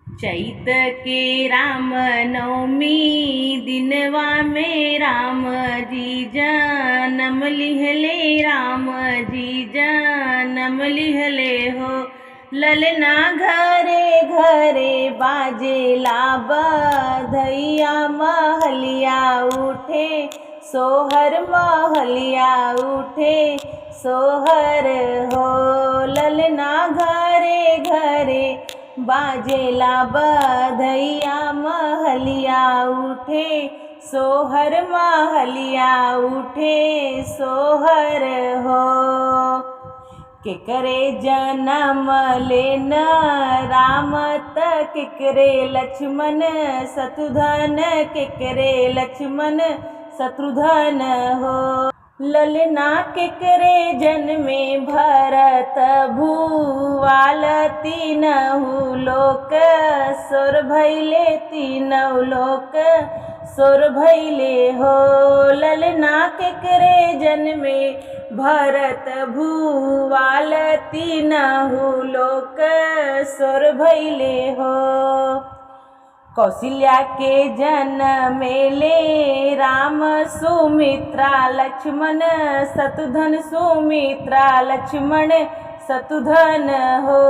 चैत के राम नवमी दिनवा में राम जी जन्म लिहले, राम जी जन्म लिहले हो। ललना घरे घरे बाजेला बधैया, महलिया उठे सोहर, महलिया उठे सोहर हो। ललना घरे घरे बाजेला बधैया, महलिया उठे सोहर, महलिया उठे सोहर हो। केकरे जन्म लेन राम त केकरे लक्ष्मण शत्रुघ्न, केकरे लक्ष्मण शत्रुघ्न हो। ललना केकरे जन्मे भरत भूवाल, तीनहु लोक सोर भैले, तीनहु लोक सोर भैले हो। ललना केकरे जन्मे भरत भूवाल, तीनहु लोक सोर भैले हो। कौशल्या के जन्मेले राम सुमित्रा लक्ष्मण शत्रुघ्न, सुमित्रा लक्ष्मण शत्रुघ्न हो।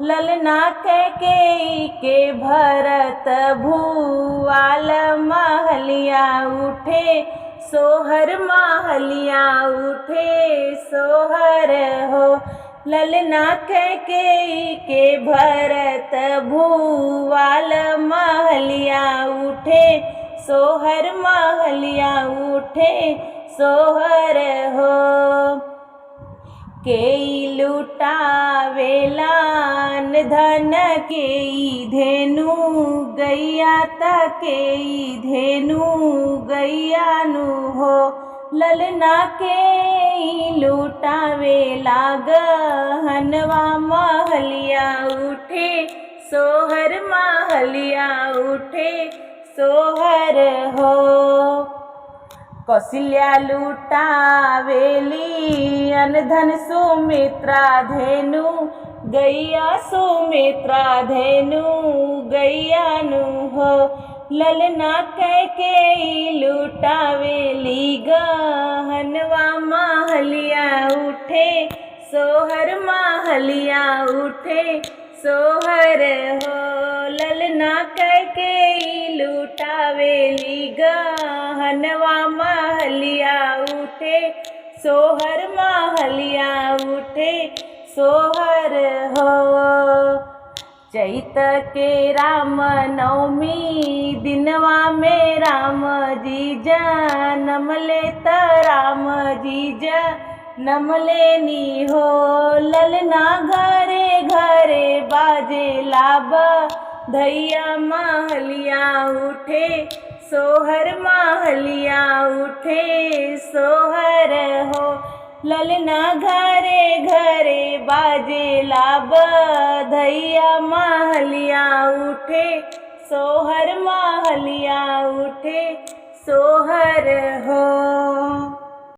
ललना कैकेयी के भरत भूवाल, महलिया उठे सोहर, महलिया उठे सोहर हो। ललना कैकेयी के भरत भूवाल, महलिया उठे सोहर, महलिया उठे सोहर हो। केई लुटावेला धन, केई धेनु गैया त केई धेनु गैया नु हो। ललना केई लुटावेला गहनवा, महलिया उठे सोहर, महलिया उठे सोहर हो। कौशल्या लुटावेली अनधन, सुमित्रा धेनु गैया, सुमित्रा धेनु गैया नु हो। ललना कैकेयी लुटावेली गहनवा, महलिया उठे सोहर, महलिया उठे सोहर हो। ललना कैकेयी लुटावेली गहनवा, महलिया उठे सोहर, महलिया उठे सोहर हो। चैत के राम नवमी दिनवा में राम जी जन्म लेत, राम जी जन्म लेनी हो। ललना घरे घरे बाजेला बधैया, महलिया उठे सोहर, महलिया उठे सोहर हो। ललना घरे घरे बाजेला बधैया, महलिया उठे सोहर, महलिया उठे सोहर हो।